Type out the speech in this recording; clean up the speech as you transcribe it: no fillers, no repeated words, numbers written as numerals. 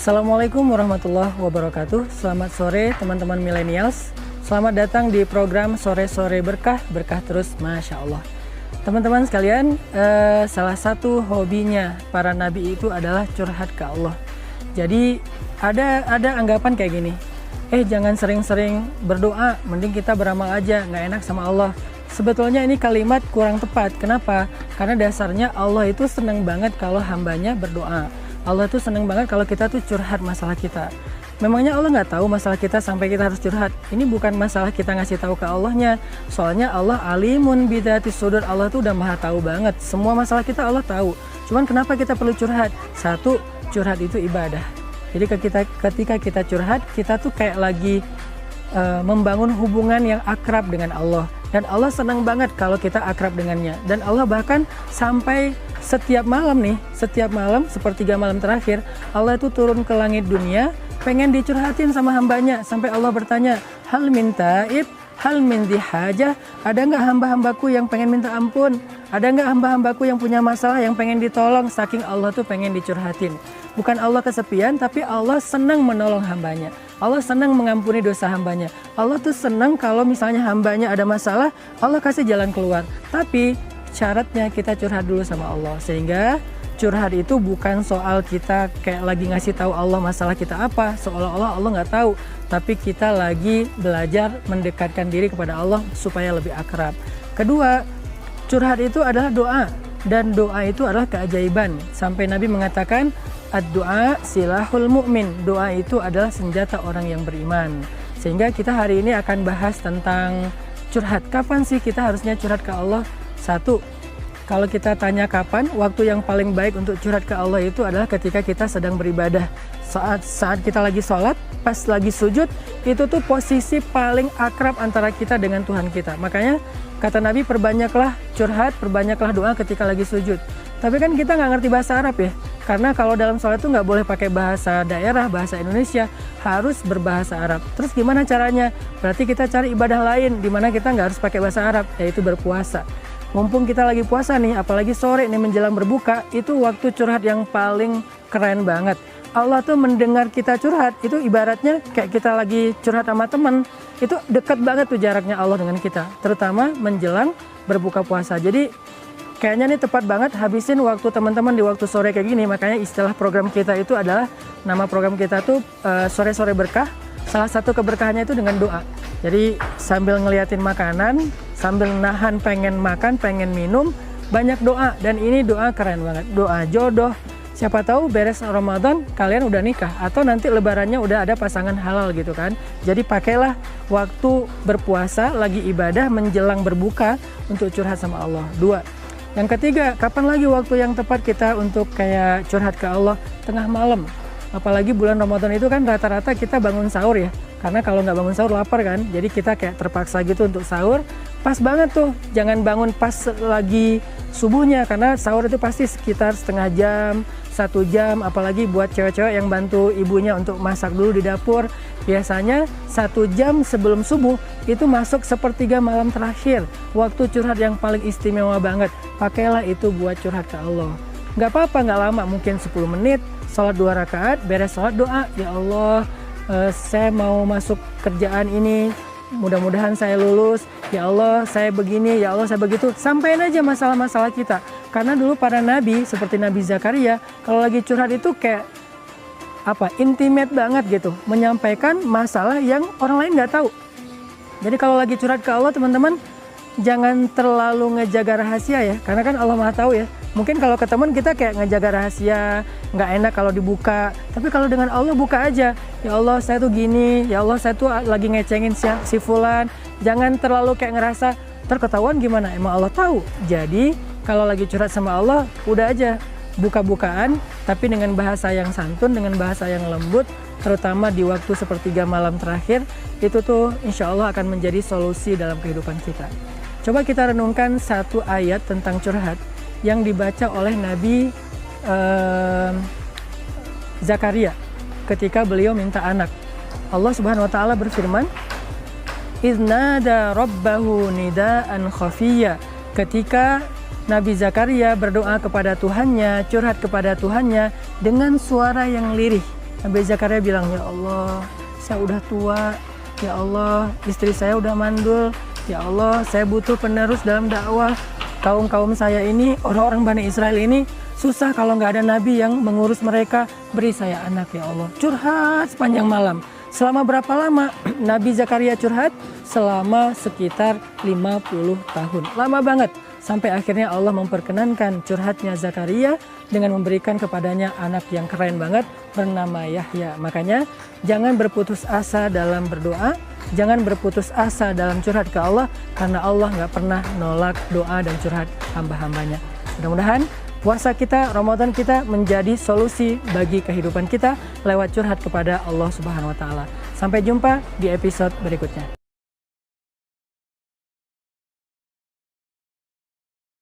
Assalamualaikum warahmatullahi wabarakatuh. Selamat sore teman-teman millennials. Selamat datang di program Sore-Sore Berkah, berkah terus Masya Allah. Teman-teman sekalian, salah satu hobinya para nabi itu adalah curhat ke Allah. Jadi ada anggapan kayak gini, jangan sering-sering berdoa, mending kita beramal aja, nggak enak sama Allah. Sebetulnya ini kalimat kurang tepat. Kenapa? Karena dasarnya Allah itu senang banget kalau hambanya berdoa. Allah tuh seneng banget kalau kita tuh curhat masalah kita. Memangnya Allah nggak tahu masalah kita sampai kita harus curhat? Ini bukan masalah kita ngasih tahu ke Allahnya. Soalnya Allah alimun bidatis sudur. Allah tuh udah maha tahu banget. Semua masalah kita Allah tahu. Cuman kenapa kita perlu curhat? Satu, curhat itu ibadah. Jadi ketika kita curhat, kita tuh kayak lagi membangun hubungan yang akrab dengan Allah. Dan Allah senang banget kalau kita akrab dengannya. Dan Allah bahkan sampai setiap malam sepertiga malam terakhir, Allah itu turun ke langit dunia, pengen dicurhatin sama hambanya. Sampai Allah bertanya, hal min taib, hal min dihajah, ada nggak hamba-hambaku yang pengen minta ampun? Ada nggak hamba-hambaku yang punya masalah yang pengen ditolong? Saking Allah tuh pengen dicurhatin. Bukan Allah kesepian, tapi Allah senang menolong hambanya. Allah senang mengampuni dosa hambanya. Allah tuh senang kalau misalnya hambanya ada masalah, Allah kasih jalan keluar. Tapi syaratnya kita curhat dulu sama Allah. Sehingga curhat itu bukan soal kita kayak lagi ngasih tahu Allah masalah kita apa, seolah-olah Allah nggak tahu. Tapi kita lagi belajar mendekatkan diri kepada Allah supaya lebih akrab. Kedua, curhat itu adalah doa. Dan doa itu adalah keajaiban. Sampai Nabi mengatakan, ad-doa silahul mu'min. Doa itu adalah senjata orang yang beriman. Sehingga kita hari ini akan bahas tentang curhat. Kapan sih kita harusnya curhat ke Allah? Satu, kalau kita tanya kapan, waktu yang paling baik untuk curhat ke Allah itu adalah ketika kita sedang beribadah. Saat kita lagi sholat, pas lagi sujud, itu tuh posisi paling akrab antara kita dengan Tuhan kita. Makanya kata Nabi, perbanyaklah curhat, perbanyaklah doa ketika lagi sujud. Tapi kan kita nggak ngerti bahasa Arab ya. Karena kalau dalam sholat itu nggak boleh pakai bahasa daerah, bahasa Indonesia, harus berbahasa Arab. Terus gimana caranya? Berarti kita cari ibadah lain di mana kita nggak harus pakai bahasa Arab, yaitu berpuasa. Mumpung kita lagi puasa nih, apalagi sore nih menjelang berbuka, itu waktu curhat yang paling keren banget. Allah tuh mendengar kita curhat, itu ibaratnya kayak kita lagi curhat sama teman. Itu dekat banget tuh jaraknya Allah dengan kita, terutama menjelang berbuka puasa. Jadi kayaknya nih tepat banget habisin waktu teman-teman di waktu sore kayak gini. Makanya istilah program kita itu adalah, nama program kita tuh Sore-Sore Berkah. Salah satu keberkahannya itu dengan doa. Jadi sambil ngeliatin makanan, sambil nahan pengen makan, pengen minum, banyak doa. Dan ini doa keren banget, doa jodoh. Siapa tahu beres Ramadan kalian udah nikah, atau nanti lebarannya udah ada pasangan halal gitu kan. Jadi pakailah waktu berpuasa, lagi ibadah menjelang berbuka untuk curhat sama Allah. Dua. Yang ketiga, kapan lagi waktu yang tepat kita untuk kayak curhat ke Allah? Tengah malam. Apalagi bulan Ramadan itu kan rata-rata kita bangun sahur ya. Karena kalau nggak bangun sahur lapar kan. Jadi kita kayak terpaksa gitu untuk sahur. Pas banget tuh, jangan bangun pas lagi subuhnya. Karena sahur itu pasti sekitar setengah jam, 1 jam. Apalagi buat cewek-cewek yang bantu ibunya untuk masak dulu di dapur. Biasanya 1 jam sebelum subuh itu masuk sepertiga malam terakhir. Waktu curhat yang paling istimewa banget. Pakailah itu buat curhat ke Allah. Nggak apa-apa, nggak lama, mungkin 10 menit. Sholat 2 rakaat, beres sholat doa. Ya Allah, saya mau masuk kerjaan ini. Mudah-mudahan saya lulus. Ya Allah, saya begini. Ya Allah, saya begitu. Sampaikan aja masalah-masalah kita. Karena dulu para nabi, seperti Nabi Zakaria, kalau lagi curhat itu kayak intimate banget gitu, menyampaikan masalah yang orang lain nggak tahu. Jadi kalau lagi curhat ke Allah, teman-teman, jangan terlalu ngejaga rahasia ya, karena kan Allah maha tahu ya. Mungkin kalau ke teman kita kayak ngejaga rahasia, nggak enak kalau dibuka. Tapi kalau dengan Allah, buka aja. Ya Allah, saya tuh gini. Ya Allah, saya tuh lagi ngecengin si fulan. Jangan terlalu kayak ngerasa terketahuan gimana. Emang Allah tahu. Jadi kalau lagi curhat sama Allah, udah aja buka-bukaan, tapi dengan bahasa yang santun, dengan bahasa yang lembut, terutama di waktu sepertiga malam terakhir. Itu tuh insya Allah akan menjadi solusi dalam kehidupan kita. Coba kita renungkan satu ayat tentang curhat yang dibaca oleh Nabi Zakaria ketika beliau minta anak. Allah Subhanahu wa taala berfirman, "Iznada rabbahu nidaan khafiyya." Ketika Nabi Zakaria berdoa kepada Tuhannya, curhat kepada Tuhannya dengan suara yang lirih. Nabi Zakaria bilang, ya Allah, saya udah tua, ya Allah, istri saya udah mandul, ya Allah, saya butuh penerus dalam dakwah. Kaum saya ini, orang-orang Bani Israel ini susah kalau nggak ada nabi yang mengurus mereka. Beri saya anak ya Allah. Curhat sepanjang malam. Selama berapa lama Nabi Zakaria curhat? Selama sekitar 50 tahun. Lama banget. Sampai akhirnya Allah memperkenankan curhatnya Zakaria dengan memberikan kepadanya anak yang keren banget bernama Yahya. Makanya jangan berputus asa dalam berdoa. Jangan berputus asa dalam curhat ke Allah. Karena Allah nggak pernah nolak doa dan curhat hamba-hambanya. Mudah-mudahan puasa kita, Ramadan kita menjadi solusi bagi kehidupan kita lewat curhat kepada Allah Subhanahu wa Ta'ala. Sampai jumpa di episode berikutnya.